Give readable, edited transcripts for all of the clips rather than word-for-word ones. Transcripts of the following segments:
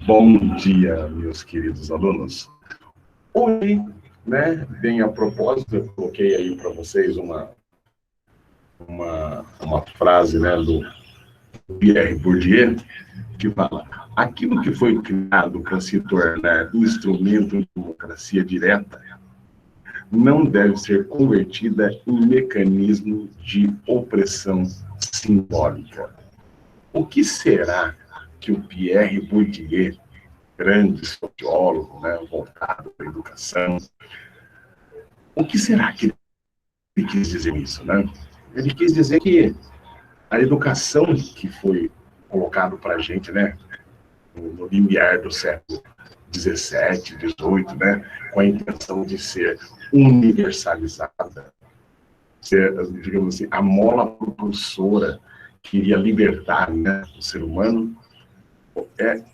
Bom dia, meus queridos alunos. Hoje, bem a propósito, eu coloquei aí para vocês uma frase, do Pierre Bourdieu, que fala: aquilo que foi criado para se tornar um instrumento de democracia direta não deve ser convertida em mecanismo de opressão simbólica. O que será que o Pierre Bourdieu, grande sociólogo, voltado para a educação, o que será que ele quis dizer isso, Ele quis dizer que a educação que foi colocado para a gente, no limiar do século XVII, XVIII, com a intenção de ser universalizada, ser, digamos assim, a mola propulsora que iria libertar, o ser humano,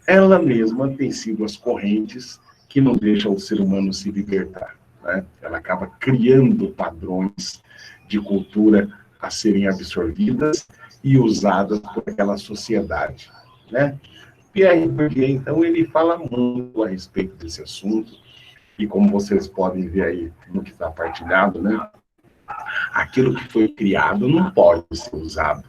ela mesma tem sido as correntes que não deixam o ser humano se libertar. Ela acaba criando padrões de cultura a serem absorvidas e usadas por aquela sociedade. Pierre Bourdieu, então, ele fala muito a respeito desse assunto, e como vocês podem ver aí no que está partilhado, aquilo que foi criado não pode ser usado,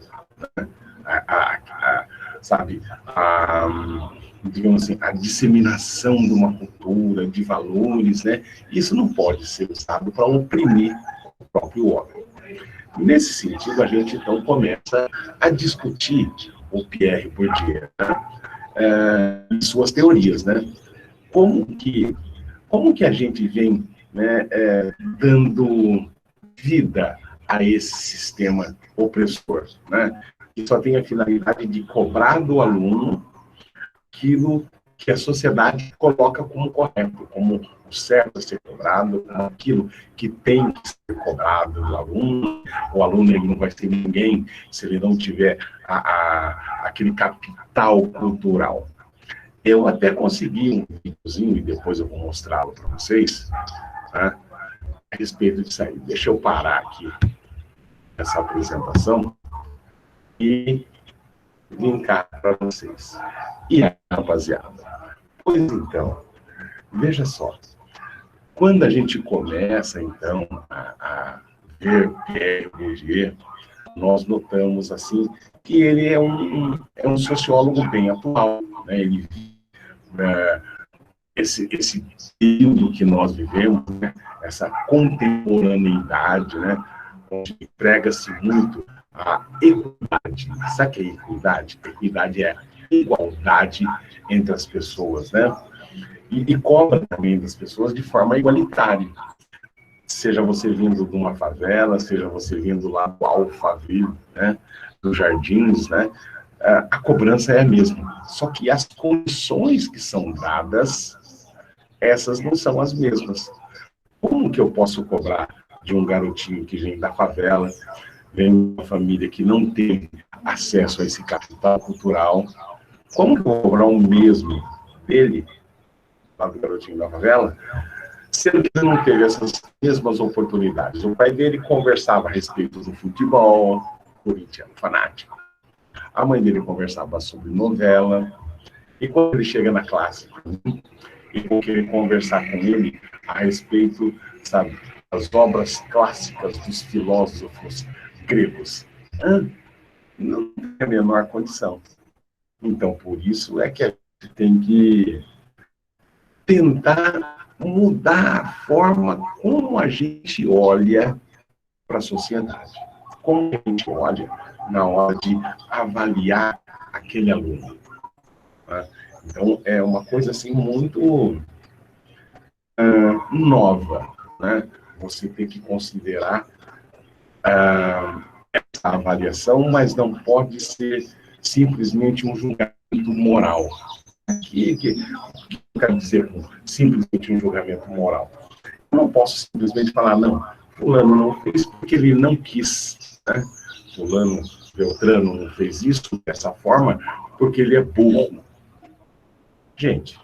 digamos assim, a disseminação de uma cultura, de valores, isso não pode ser usado para oprimir o próprio homem. Nesse sentido, a gente, então, começa a discutir o Pierre Bourdieu, e suas teorias, Como que a gente vem, dando vida a esse sistema opressor, que só tem a finalidade de cobrar do aluno aquilo que a sociedade coloca como correto, como o certo a ser cobrado, como aquilo que tem que ser cobrado do aluno. O aluno, ele não vai ser ninguém se ele não tiver aquele capital cultural. Eu até consegui um videozinho, e depois eu vou mostrá-lo para vocês, a respeito disso aí. Deixa eu parar aqui essa apresentação e linkar para vocês. E aí, rapaziada? Pois então, veja só. Quando a gente começa, então, a ver Pierre Bourdieu, nós notamos, assim, que ele é um sociólogo bem atual, Ele esse período que nós vivemos, essa contemporaneidade, onde prega-se muito a equidade. Sabe o que é equidade? Equidade é igualdade entre as pessoas, E cobra também das pessoas de forma igualitária. Seja você vindo de uma favela, seja você vindo lá do Alphaville, dos Jardins, a cobrança é a mesma. Só que as condições que são dadas, essas não são as mesmas. Como que eu posso cobrar de um garotinho que vem da favela, vem de uma família que não tem acesso a esse capital cultural? Como que eu vou cobrar o mesmo dele, lá do garotinho da favela, sendo que ele não teve essas mesmas oportunidades? O pai dele conversava a respeito do futebol, corintiano fanático. A mãe dele conversava sobre novela. E quando ele chega na classe, e vou querer conversar com ele a respeito, das obras clássicas dos filósofos gregos, não tem a menor condição. Então, por isso é que a gente tem que tentar mudar a forma como a gente olha para a sociedade. Como a gente olha na hora de avaliar aquele aluno. Então, é uma coisa assim muito nova, Você tem que considerar essa avaliação, mas não pode ser simplesmente um julgamento moral. O que eu quero dizer com simplesmente um julgamento moral? Eu não posso simplesmente falar, não, fulano não fez porque ele não quis, Fulano, Beltrano não fez isso dessa forma porque ele é burro. Gente,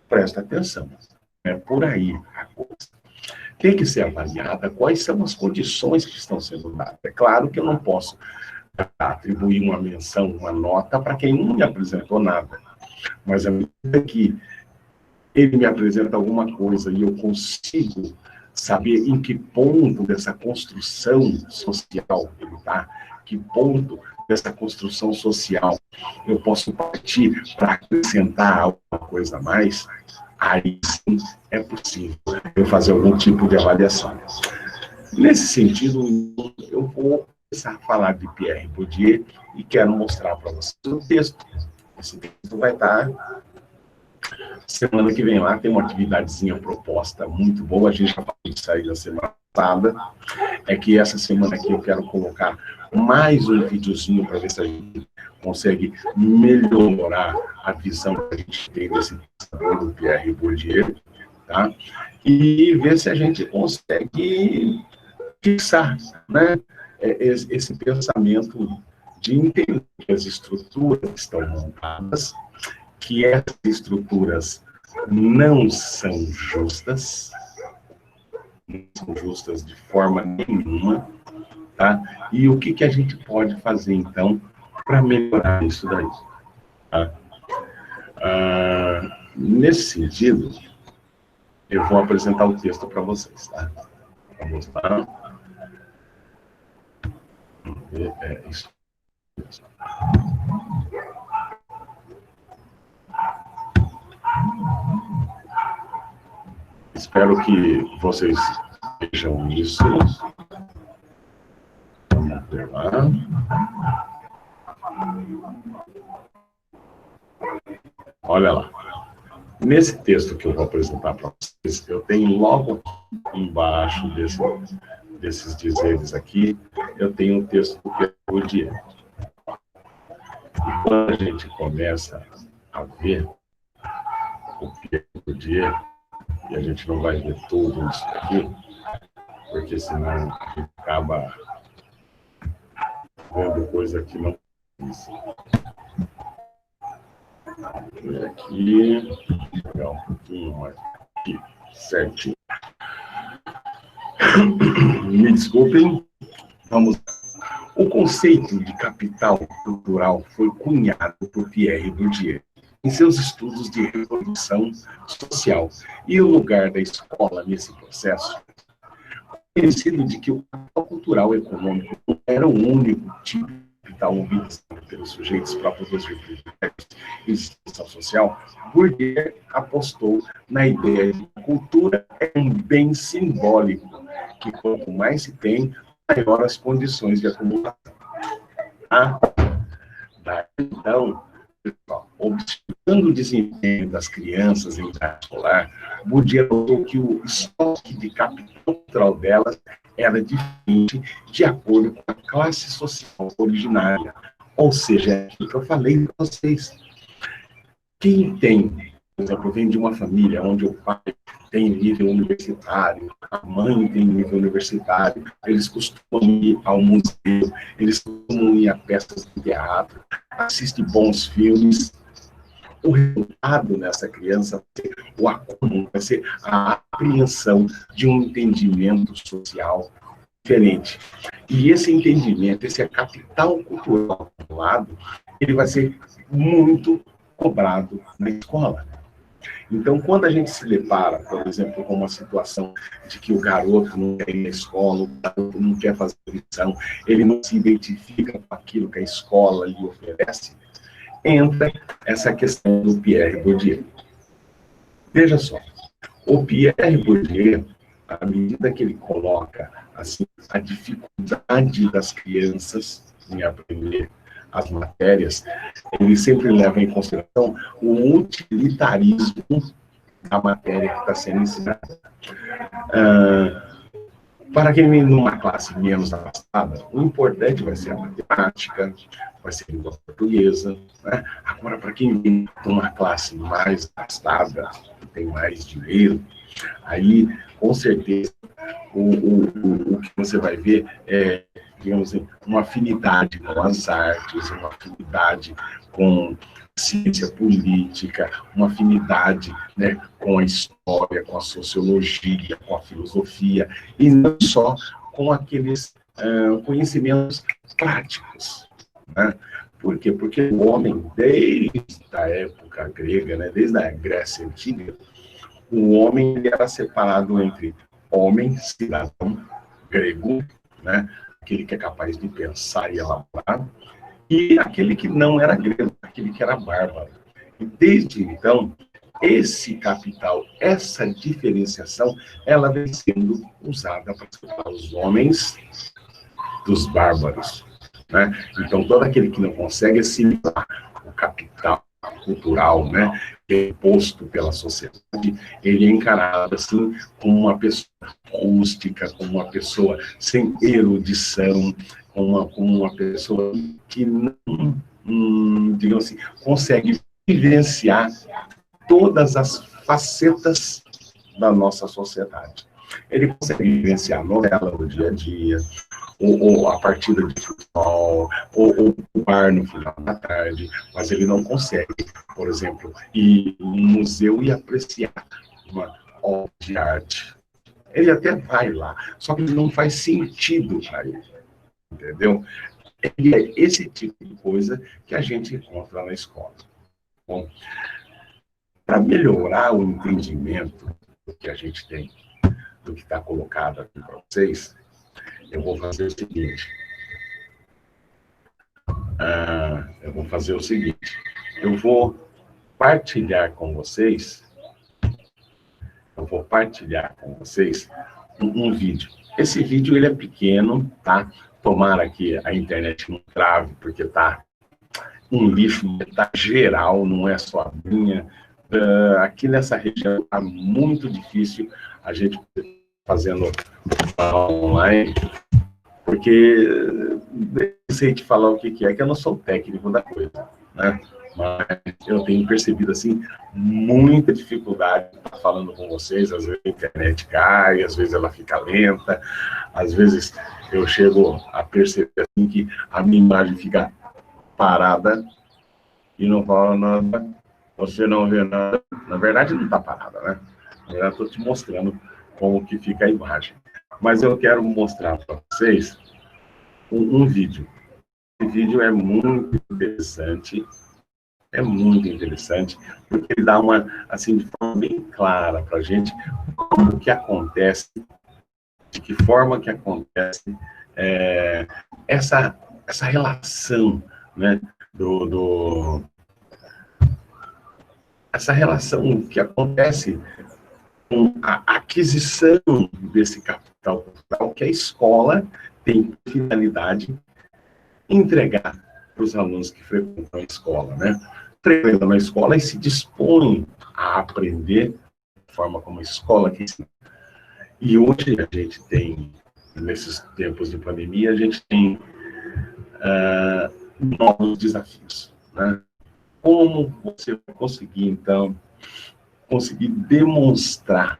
presta atenção, é por aí a coisa. Tem que ser avaliada quais são as condições que estão sendo dadas. É claro que eu não posso atribuir uma menção, uma nota para quem não me apresentou nada. Mas à medida que ele me apresenta alguma coisa e eu consigo saber em que ponto dessa construção social ele está, que ponto dessa construção social eu posso partir para acrescentar alguma coisa a mais, aí sim é possível eu fazer algum tipo de avaliação. Nesse sentido, eu vou começar a falar de Pierre Bourdieu e quero mostrar para vocês o texto. Esse texto vai estar semana que vem lá, tem uma atividadezinha proposta muito boa, a gente já falou disso aí na semana passada, é que essa semana aqui eu quero colocar mais um videozinho para ver se a gente consegue melhorar a visão que a gente tem desse pensador do Pierre Bourdieu, tá? E ver se a gente consegue fixar, né, esse pensamento de entender que as estruturas estão montadas, que essas estruturas não são justas de forma nenhuma, tá? E o que a gente pode fazer, então, para melhorar isso daí, tá? Nesse sentido, eu vou apresentar o texto para vocês, tá? Vamos lá. Isso. Espero que vocês vejam isso. Vamos ver lá. Olha lá. Nesse texto que eu vou apresentar para vocês, eu tenho logo embaixo desses dizeres aqui, eu tenho um texto do Pierre Bourdieu. E quando a gente começa a ver o Pierre Bourdieu, e a gente não vai ver tudo isso aqui, porque senão a gente acaba vendo coisa que não precisa. Aqui, pegar um pouquinho mais aqui, certinho. Me desculpem, vamos. O conceito de capital cultural foi cunhado por Pierre Bourdieu em seus estudos de reprodução social e o lugar da escola nesse processo. Conhecido de que o capital cultural econômico não era o único tipo de capital mobilizado pelos sujeitos próprios dos privilégios e instituição social, Bourdieu apostou na ideia de que a cultura é um bem simbólico, que quanto mais se tem, maior as condições de acumulação. Então, observando o desempenho das crianças em idade escolar, Bourdieu notou que o estoque de capital cultural delas era diferente de acordo com a classe social originária. Ou seja, é aquilo que eu falei para vocês. Quem tem, por exemplo, vem de uma família onde o pai tem nível universitário, a mãe tem nível universitário, eles costumam ir ao museu, eles costumam ir a peças de teatro, assistem bons filmes. O resultado nessa criança vai ser o acúmulo, vai ser a apreensão de um entendimento social diferente. E esse entendimento, esse capital cultural do lado, ele vai ser muito cobrado na escola. Então, quando a gente se depara, por exemplo, com uma situação de que o garoto não quer ir à escola, o garoto não quer fazer lição, ele não se identifica com aquilo que a escola lhe oferece, entra essa questão do Pierre Bourdieu. Veja só, o Pierre Bourdieu, à medida que ele coloca assim, a dificuldade das crianças em aprender as matérias, ele sempre leva em consideração o utilitarismo da matéria que está sendo ensinada. Para quem vem numa classe menos avançada, o importante vai ser a matemática, vai ser a língua portuguesa, né? Agora, para quem vem numa classe mais avançada, que tem mais dinheiro, aí, com certeza, o que você vai ver é, digamos assim, uma afinidade com as artes, uma afinidade com ciência política, uma afinidade, né, com a história, com a sociologia, com a filosofia, e não só com aqueles conhecimentos práticos, né? Por quê? Porque o homem, desde a época época grega, né, desde a Grécia Antiga, o homem ele era separado entre homem, cidadão, grego, né, aquele que é capaz de pensar e elaborar, e aquele que não era grego, aquele que era bárbaro. E desde então, esse capital, essa diferenciação, ela vem sendo usada para separar os homens dos bárbaros, né? Então, todo aquele que não consegue assimilar o capital cultural, né, que é imposto pela sociedade, ele é encarado assim como uma pessoa rústica, como uma pessoa sem erudição, como uma pessoa que não, digamos assim, consegue vivenciar todas as facetas da nossa sociedade. Ele consegue vivenciar a novela do dia a dia, ou a partida de futebol, ou o bar no final da tarde, mas ele não consegue, por exemplo, ir no museu e apreciar uma obra de arte. Ele até vai lá, só que não faz sentido para ele, entendeu? E é esse tipo de coisa que a gente encontra na escola. Bom, para melhorar o entendimento do que a gente tem, do que está colocado aqui para vocês, eu vou fazer o seguinte. Eu vou partilhar com vocês, um vídeo. Esse vídeo ele é pequeno, tá? Tomara que a internet não trave, porque tá um lixo, tá geral, não é só a minha. Aqui nessa região está muito difícil a gente fazendo online, porque eu sei te falar o que é, que eu não sou técnico da coisa, né? Mas eu tenho percebido, assim, muita dificuldade falando com vocês. Às vezes a internet cai, às vezes ela fica lenta, às vezes eu chego a perceber, assim, que a minha imagem fica parada e não fala nada, você não vê nada. Na verdade, não está parada, né? Na verdade, estou te mostrando como que fica a imagem. Mas eu quero mostrar para vocês um vídeo. Esse vídeo é muito interessante, porque ele dá uma, assim, de forma bem clara para a gente como que acontece, de que forma que acontece essa relação, né, essa relação que acontece com a aquisição desse capital cultural que a escola tem por finalidade entregar para os alunos que frequentam a escola, né? Frequentam a escola e se dispõem a aprender da forma como a escola que ensina. E hoje a gente tem, nesses tempos de pandemia, a gente tem novos desafios, né? Como você vai conseguir, então, demonstrar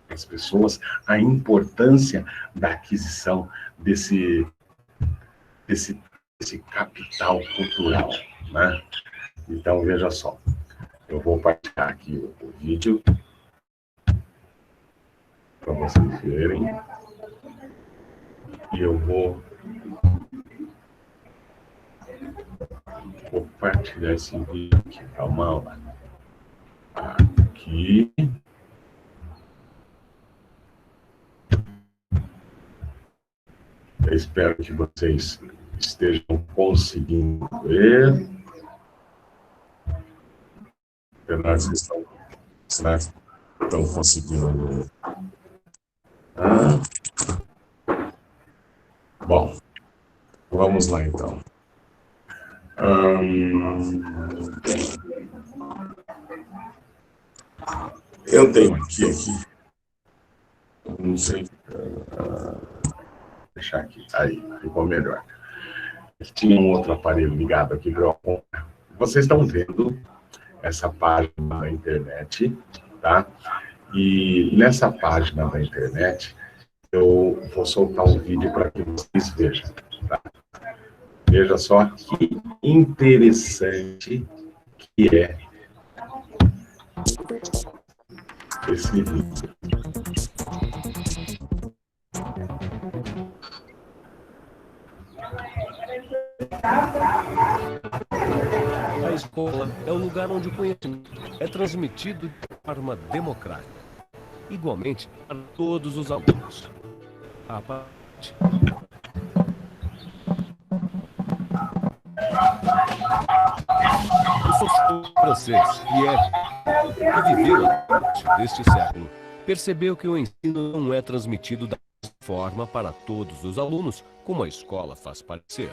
às pessoas a importância da aquisição desse capital cultural, né? Então, veja só, eu vou partilhar aqui o vídeo para vocês verem, e eu vou partilhar esse vídeo aqui, calma lá. Aqui. Eu espero que vocês estejam conseguindo ver. Será que estão conseguindo ver? Bom, vamos lá então. Eu tenho aqui. Eu não sei. Deixar aqui. Aí, ficou melhor. Tinha um outro aparelho ligado aqui para eu acompanhar. Vocês estão vendo essa página da internet, tá? E nessa página da internet, eu vou soltar um vídeo para que vocês vejam, tá? Veja só que interessante que é esse vídeo. escola é o lugar onde o conhecimento é transmitido de forma democrática, igualmente para todos os alunos. A parte. O sociólogo francês Pierre, que viveu a início deste século, percebeu que o ensino não é transmitido da mesma forma para todos os alunos, como a escola faz parecer.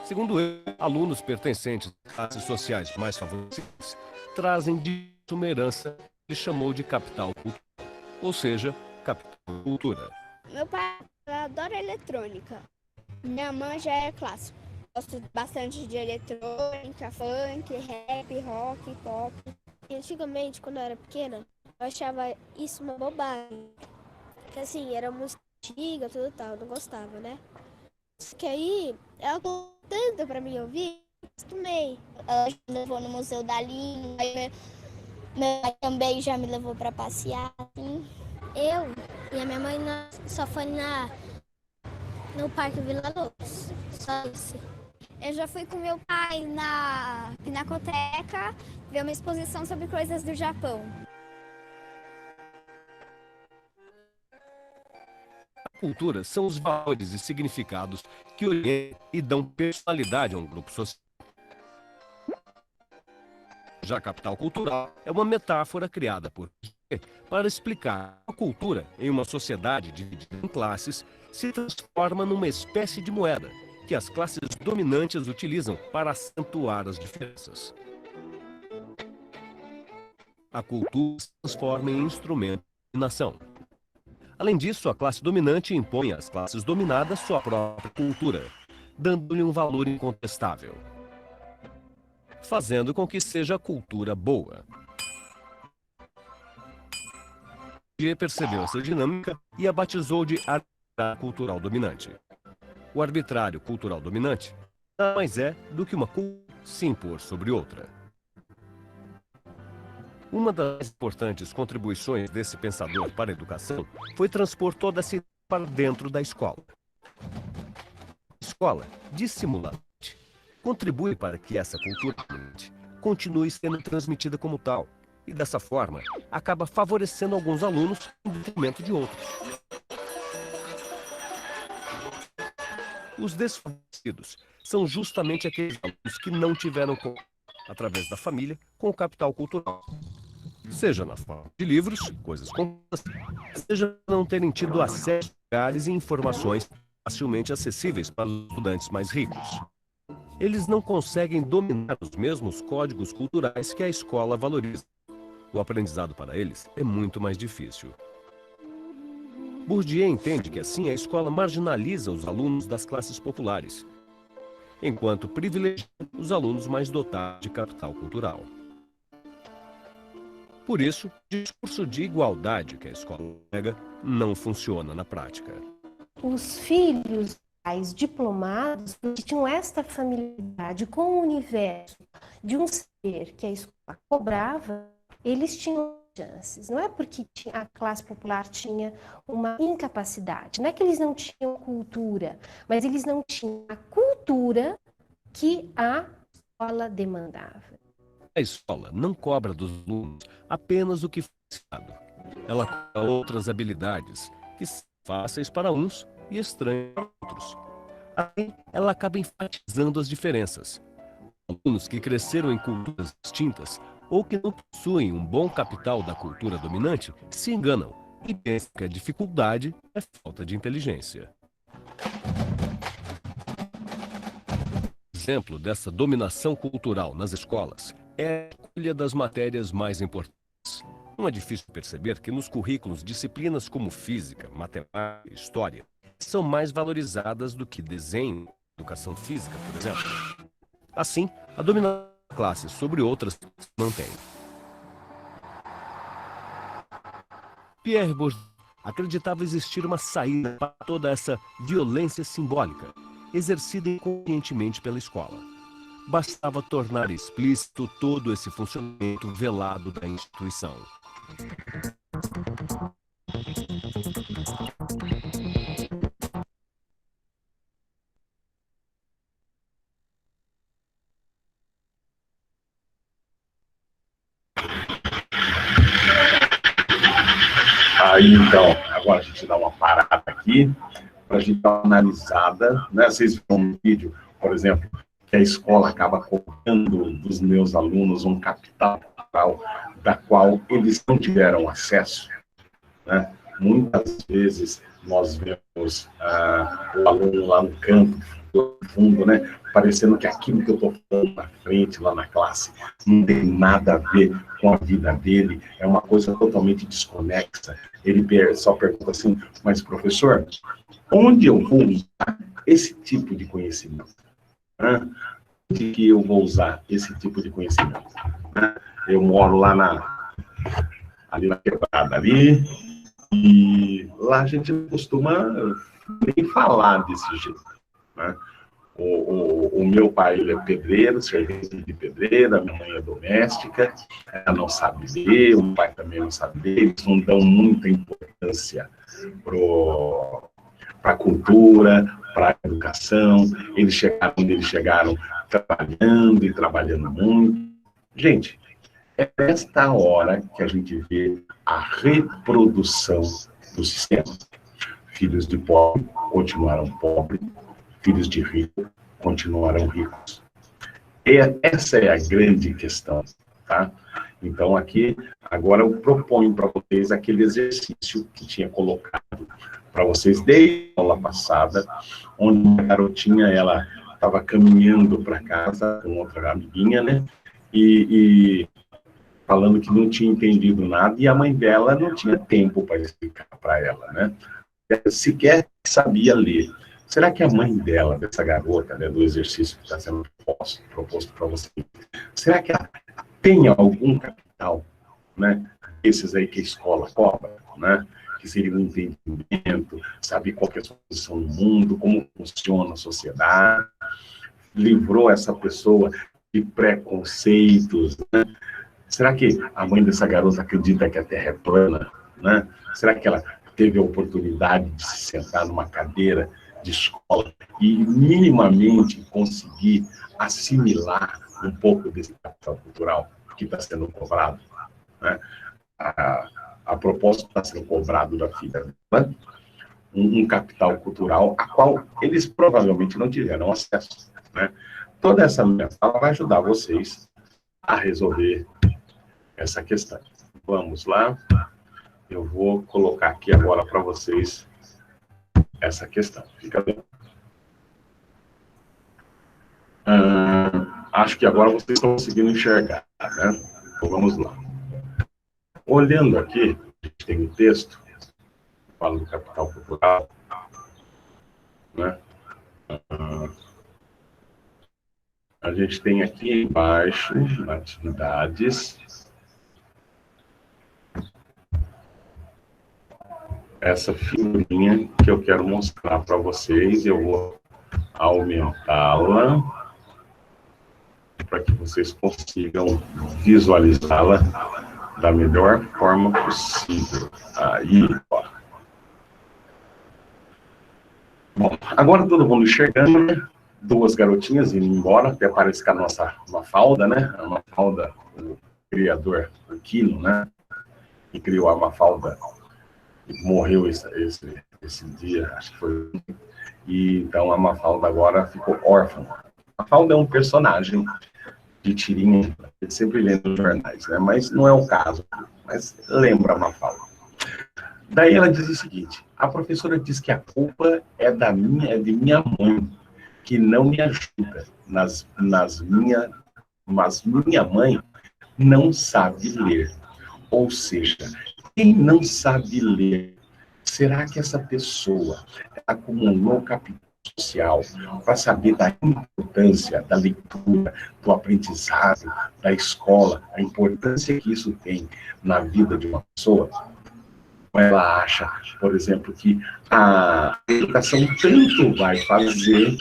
Segundo ele, alunos pertencentes às classes sociais mais favorecidas trazem de uma herança que ele chamou de capital cultural, ou seja, capital cultura. Meu pai adora eletrônica. Minha mãe já é clássico. Gosto bastante de eletrônica, funk, rap, rock, pop. E antigamente, quando eu era pequena, eu achava isso uma bobagem. Porque assim, era música antiga, tudo tal, eu não gostava, né? Que aí, ela falou tanto pra mim ouvir, eu acostumei. Ela me levou no Museu da Língua, meu pai também já me levou pra passear. Assim. Eu e a minha mãe só foi no Parque Vila Lobos, só isso. Eu já fui com meu pai na Pinacoteca ver uma exposição sobre coisas do Japão. A cultura são os valores e significados que orientam e dão personalidade a um grupo social. Já a capital cultural é uma metáfora criada por Piaget para explicar a cultura em uma sociedade dividida em classes se transforma numa espécie de moeda que as classes dominantes utilizam para acentuar as diferenças. A cultura se transforma em instrumento de dominação. Além disso, a classe dominante impõe às classes dominadas sua própria cultura, dando-lhe um valor incontestável, fazendo com que seja a cultura boa. Piaget percebeu essa dinâmica e a batizou de arbitrário cultural dominante. O arbitrário cultural dominante nada mais é do que uma cultura se impor sobre outra. Uma das importantes contribuições desse pensador para a educação foi transpor toda essa ideia para dentro da escola. A escola, dissimuladamente, contribui para que essa cultura continue sendo transmitida como tal, e dessa forma acaba favorecendo alguns alunos em detrimento de outros. Os desfavorecidos são justamente aqueles alunos que não tiveram contato, através da família, com o capital cultural. Seja na forma de livros, coisas completas, seja não terem tido acesso a lugares e informações facilmente acessíveis para os estudantes mais ricos. Eles não conseguem dominar os mesmos códigos culturais que a escola valoriza. O aprendizado para eles é muito mais difícil. Bourdieu entende que assim a escola marginaliza os alunos das classes populares, enquanto privilegia os alunos mais dotados de capital cultural. Por isso, o discurso de igualdade que a escola prega não funciona na prática. Os filhos pais diplomados que tinham esta familiaridade com o universo de um ser que a escola cobrava, eles tinham chances. Não é porque a classe popular tinha uma incapacidade, não é que eles não tinham cultura, mas eles não tinham a cultura que a escola demandava. A escola não cobra dos alunos apenas o que foi ensinado. Ela cobra outras habilidades que são fáceis para uns e estranhas para outros. Assim, ela acaba enfatizando as diferenças. Alunos que cresceram em culturas distintas ou que não possuem um bom capital da cultura dominante se enganam e pensam que a dificuldade é falta de inteligência. Exemplo dessa dominação cultural nas escolas é a escolha das matérias mais importantes. Não é difícil perceber que nos currículos disciplinas como física, matemática e história são mais valorizadas do que desenho, educação física, por exemplo. Assim, a dominação da classe sobre outras se mantém. Pierre Bourdieu acreditava existir uma saída para toda essa violência simbólica exercida inconscientemente pela escola. Bastava tornar explícito todo esse funcionamento velado da instituição. Aí, então, agora a gente dá uma parada aqui, para a gente dar uma analisada, né? Vocês viram um vídeo, por exemplo, que a escola acaba cobrando dos meus alunos um capital da qual eles não tiveram acesso, né? Muitas vezes nós vemos o aluno lá no campo, no fundo, né? Parecendo que aquilo que eu estou falando na frente, lá na classe, não tem nada a ver com a vida dele, é uma coisa totalmente desconexa. Ele só pergunta assim, mas professor, onde eu vou usar esse tipo de conhecimento? Onde que eu vou usar esse tipo de conhecimento? Eu moro lá ali na quebrada ali, e lá a gente não costuma nem falar desse jeito, né? O meu pai, ele é pedreiro, servente de pedreiro, a minha mãe é doméstica, ela não sabe ler, o pai também não sabe ler, eles não dão muita importância para a cultura, para a educação. Eles chegaram onde eles chegaram trabalhando e trabalhando muito. Gente, é nesta hora que a gente vê a reprodução do sistema. Filhos de pobre continuaram pobres, filhos de rico continuarão ricos. Essa é a grande questão, tá? Então, aqui, agora eu proponho para vocês aquele exercício que tinha colocado para vocês desde a aula passada, onde a garotinha, ela estava caminhando para casa com outra amiguinha, né? E falando que não tinha entendido nada, e a mãe dela não tinha tempo para explicar para ela, né? Sequer sabia ler. Será que a mãe dela, dessa garota, né, do exercício que está sendo proposto para você, será que ela tem algum capital, né? Esses aí que a escola cobra, né? Que seria um entendimento, saber qual que é a sua posição no mundo, como funciona a sociedade, livrou essa pessoa de preconceitos, né? Será que a mãe dessa garota acredita que a Terra é plana, né? Será que ela teve a oportunidade de se sentar numa cadeira de escola e minimamente conseguir assimilar um pouco desse capital cultural que está sendo cobrado, né? A proposta está sendo cobrado da filha dela, um capital cultural a qual eles provavelmente não tiveram acesso, né? Toda essa minha fala vai ajudar vocês a resolver essa questão. Vamos lá. Eu vou colocar aqui agora para vocês essa questão. Fica bem. Acho que agora vocês estão conseguindo enxergar, né? Então, vamos lá. Olhando aqui, a gente tem o texto, fala do capital cultural, né? A gente tem aqui embaixo, atividades, essa figurinha que eu quero mostrar para vocês. Eu vou aumentá-la para que vocês consigam visualizá-la da melhor forma possível. Aí, ó. Bom, agora todo mundo enxergando, né? Duas garotinhas indo embora, até parece que a nossa Mafalda, né? A Mafalda, o criador, o Quino, né? Que criou a Mafalda, morreu esse dia, acho que foi. E então a Mafalda agora ficou órfã. A Mafalda é um personagem de tirinha, que sempre lê nos jornais, né? Mas não é o caso. Mas lembra a Mafalda. Daí ela diz o seguinte: a professora diz que a culpa é de minha mãe, que não me ajuda mas minha mãe não sabe ler. Ou seja, quem não sabe ler, será que essa pessoa acumulou capital social para saber da importância da leitura, do aprendizado, da escola, a importância que isso tem na vida de uma pessoa? Ela acha, por exemplo, que a educação tanto vai fazer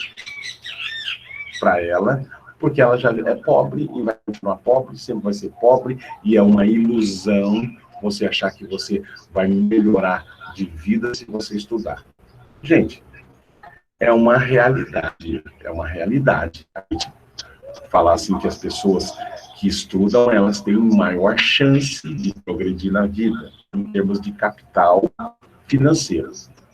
para ela, porque ela já é pobre e vai continuar pobre, sempre vai ser pobre, e é uma ilusão você achar que você vai melhorar de vida se você estudar. Gente, é uma realidade, A gente falar assim que as pessoas que estudam, elas têm maior chance de progredir na vida. em termos de capital financeiro.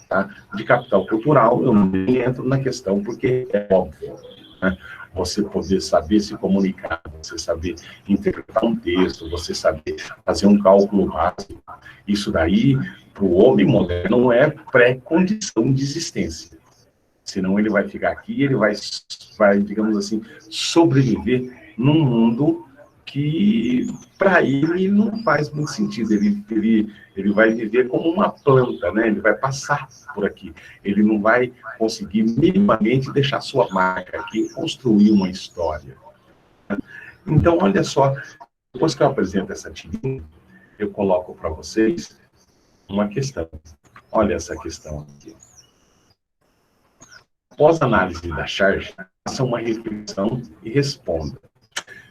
Tá? De capital cultural, eu nem entro na questão, porque é óbvio, né? Você poder saber se comunicar, você saber interpretar um texto, você saber fazer um cálculo básico, isso daí, para o homem moderno, não é pré-condição de existência. Senão ele vai ficar aqui, ele vai, digamos assim, sobreviver num mundo que, para ele, não faz muito sentido. Ele vai viver como uma planta, né? Ele vai passar por aqui. Ele não vai conseguir minimamente deixar sua marca aqui, construir uma história. Então, olha só, depois que eu apresento essa tirinha, eu coloco para vocês uma questão. Olha essa questão aqui. Após a análise da charge, faça uma reflexão e responda.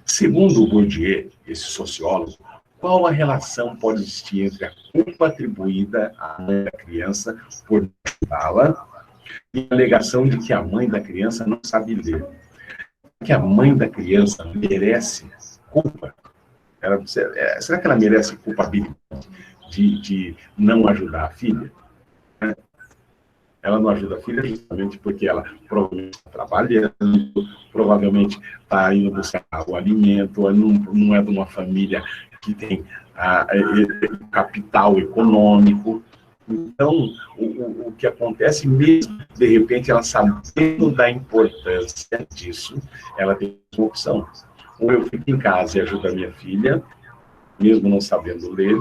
Segundo o Bourdieu, esse sociólogo, qual a relação pode existir entre a culpa atribuída à mãe da criança por ajudá-la e a alegação de que a mãe da criança não sabe ler? Que a mãe da criança merece culpa? Será que ela merece culpabilidade de não ajudar a filha? Ela não ajuda a filha justamente porque ela provavelmente está trabalhando, provavelmente está indo buscar o alimento, não é de uma família que tem capital econômico. Então, o que acontece mesmo, de repente, ela sabendo da importância disso, ela tem uma opção. Ou eu fico em casa e ajudo a minha filha, mesmo não sabendo ler,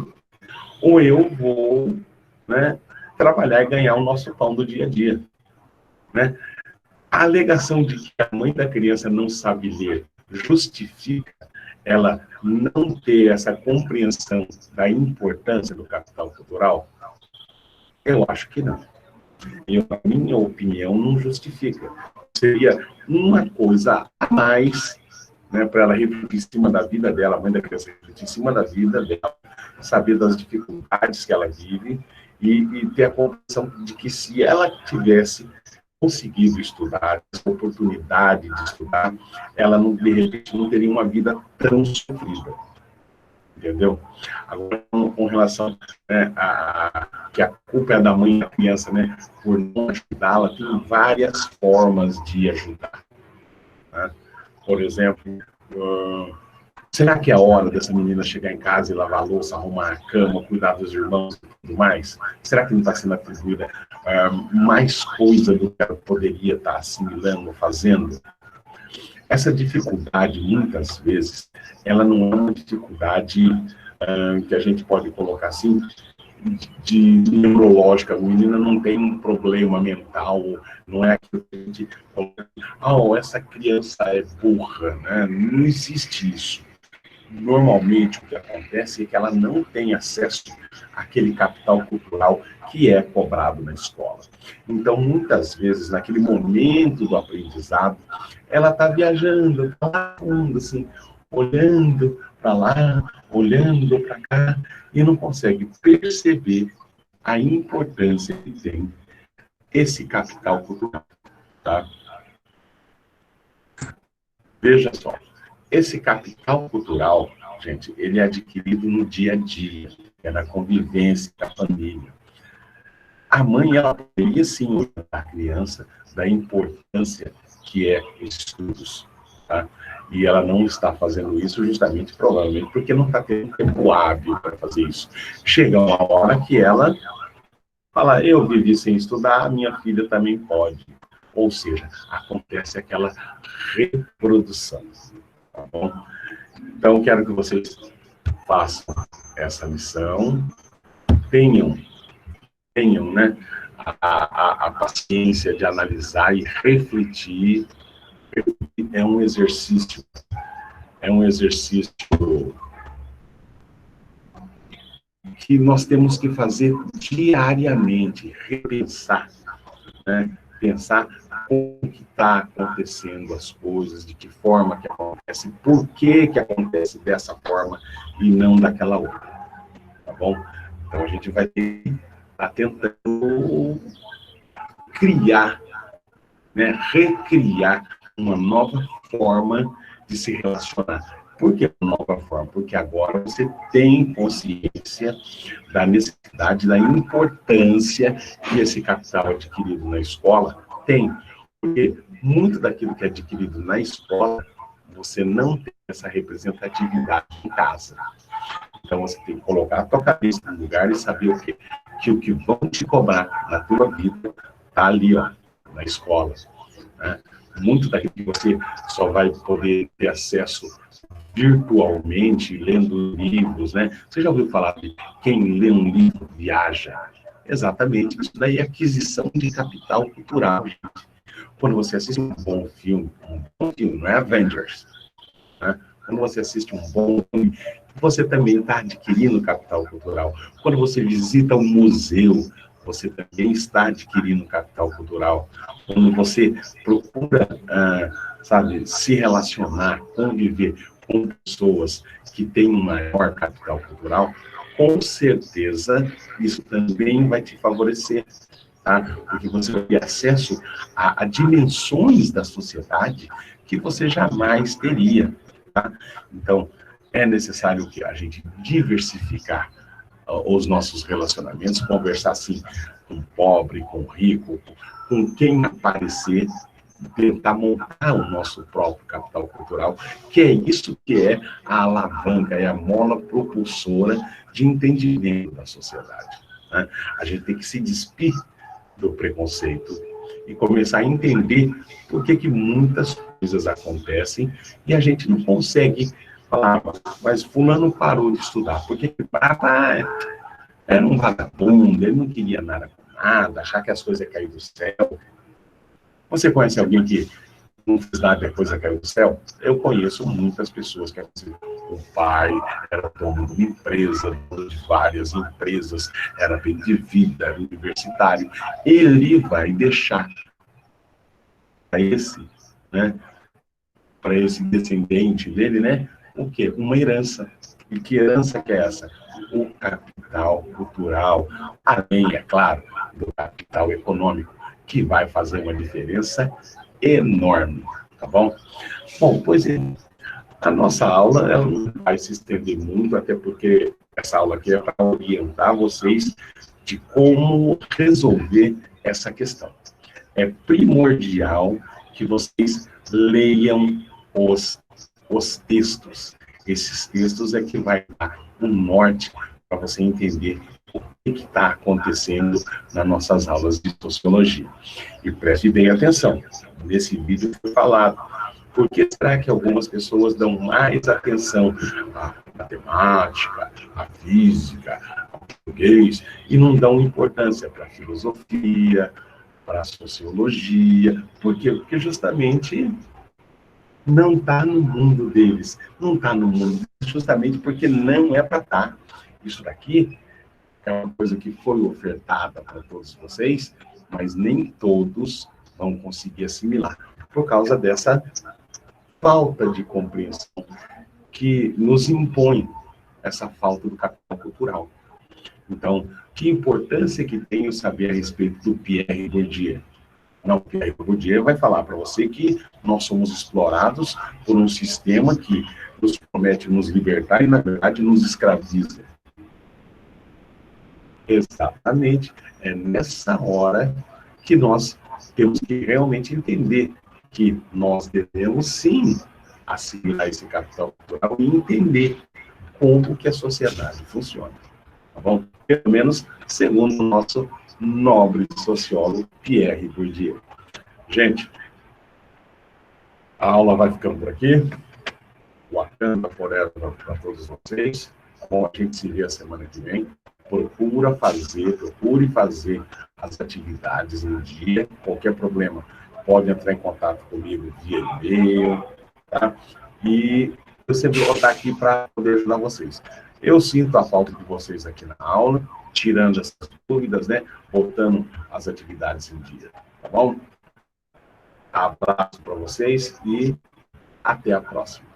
ou eu vou, né, trabalhar e ganhar o nosso pão do dia a dia, né? A alegação de que a mãe da criança não sabe ler justifica ela não ter essa compreensão da importância do capital cultural? Eu acho que não. Na minha opinião, não justifica. Seria uma coisa a mais, né, para ela refletir em cima da vida dela, a mãe da criança refletir em cima da vida dela, saber das dificuldades que ela vive, e ter a compreensão de que se ela tivesse conseguido estudar, essa oportunidade de estudar, ela, não, de repente, não teria uma vida tão sofrida. Entendeu? Agora, com relação, né, que a culpa é da mãe da criança, né, por não ajudá-la, tem várias formas de ajudar. Né? Por exemplo, será que é a hora dessa menina chegar em casa e lavar a louça, arrumar a cama, cuidar dos irmãos e tudo mais? Será que não está sendo atribuída mais coisa do que ela poderia estar assimilando, fazendo? Essa dificuldade, muitas vezes, ela não é uma dificuldade que a gente pode colocar assim, de neurológica. A menina não tem um problema mental, não é aquilo que a gente coloca, essa criança é burra, né? Não existe isso. Normalmente, o que acontece é que ela não tem acesso àquele capital cultural que é cobrado na escola. Então, muitas vezes, naquele momento do aprendizado, ela está viajando, está lá fundo, assim, olhando para lá, olhando para cá, e não consegue perceber a importância que tem esse capital cultural. Tá? Veja só. Esse capital cultural, gente, ele é adquirido no dia a dia, é na convivência da família. A mãe, ela poderia sim orientar a criança da importância que é os estudos, tá? E ela não está fazendo isso justamente, provavelmente, porque não está tendo tempo hábil para fazer isso. Chega uma hora que ela fala, eu vivi sem estudar, minha filha também pode. Ou seja, acontece aquela reprodução. Tá bom? Então, quero que vocês façam essa lição, tenham, né, a paciência de analisar e refletir. É um exercício que nós temos que fazer diariamente, repensar, né? Pensar como que está acontecendo as coisas, de que forma que acontece, por que que acontece dessa forma e não daquela outra, tá bom? Então a gente vai estar tentando criar, né, recriar uma nova forma de se relacionar. Por que nova forma? Porque agora você tem consciência da necessidade, da importância que esse capital adquirido na escola tem. Porque muito daquilo que é adquirido na escola, você não tem essa representatividade em casa. Então, você tem que colocar a tua cabeça no lugar e saber o quê? Que o que vão te cobrar na tua vida está ali, ó, na escola. Né? Muito daquilo que você só vai poder ter acesso virtualmente, lendo livros, né? Você já ouviu falar de quem lê um livro viaja? Exatamente, isso daí é aquisição de capital cultural, gente. Quando você assiste um bom filme, não é Avengers, né? Quando você assiste um bom filme, você também está adquirindo capital cultural. Quando você visita um museu, você também está adquirindo capital cultural. Quando você procura, sabe, se relacionar, conviver com pessoas que têm um maior capital cultural, com certeza isso também vai te favorecer, tá? Porque você vai ter acesso a dimensões da sociedade que você jamais teria, tá? Então, é necessário que a gente diversificar os nossos relacionamentos, conversar assim com o pobre, com o rico, com quem aparecer, tentar montar o nosso próprio capital cultural, que é isso que é a alavanca, é a mola propulsora de entendimento da sociedade, né? A gente tem que se despir do preconceito e começar a entender por que muitas coisas acontecem e a gente não consegue falar, mas fulano parou de estudar, porque era um vagabundo, ele não queria nada com nada, achar que as coisas iam cair do céu. Você conhece alguém que não fez nada depois que caiu do céu? Eu conheço muitas pessoas que o pai era dono de uma empresa, dono de várias empresas, era bem de vida, era universitário. Ele vai deixar para esse, né, para esse descendente dele, né, o quê? Uma herança. E que herança que é essa? O capital cultural, além, é claro, do capital econômico, que vai fazer uma diferença enorme, tá bom? Bom, pois é, a nossa aula ela não vai se estender muito, até porque essa aula aqui é para orientar vocês de como resolver essa questão. É primordial que vocês leiam os textos. Esses textos é que vai dar um norte para você entender o que está acontecendo nas nossas aulas de sociologia. E preste bem atenção, nesse vídeo foi falado, por que será que algumas pessoas dão mais atenção à matemática, à física, ao português, e não dão importância para a filosofia, para a sociologia? Porque justamente não está no mundo deles, não está no mundo deles, justamente porque não é para estar. Isso daqui é uma coisa que foi ofertada para todos vocês, mas nem todos vão conseguir assimilar, por causa dessa falta de compreensão que nos impõe essa falta do capital cultural. Então, que importância que tem o saber a respeito do Pierre Bourdieu? Não, Pierre Bourdieu vai falar para você que nós somos explorados por um sistema que nos promete nos libertar e, na verdade, nos escraviza. Exatamente. É nessa hora que nós temos que realmente entender que nós devemos, sim, assimilar esse capital cultural e entender como que a sociedade funciona. Tá bom? Pelo menos segundo o nosso nobre sociólogo Pierre Bourdieu. Gente, a aula vai ficando por aqui. Wakanda Forever para todos vocês. Bom, a gente se vê a semana que vem. Procure fazer as atividades no dia. Qualquer problema, pode entrar em contato comigo via e-mail, tá? E eu sempre vou estar aqui para poder ajudar vocês. Eu sinto a falta de vocês aqui na aula, tirando essas dúvidas, né? Botando as atividades em dia, tá bom? Abraço para vocês e até a próxima.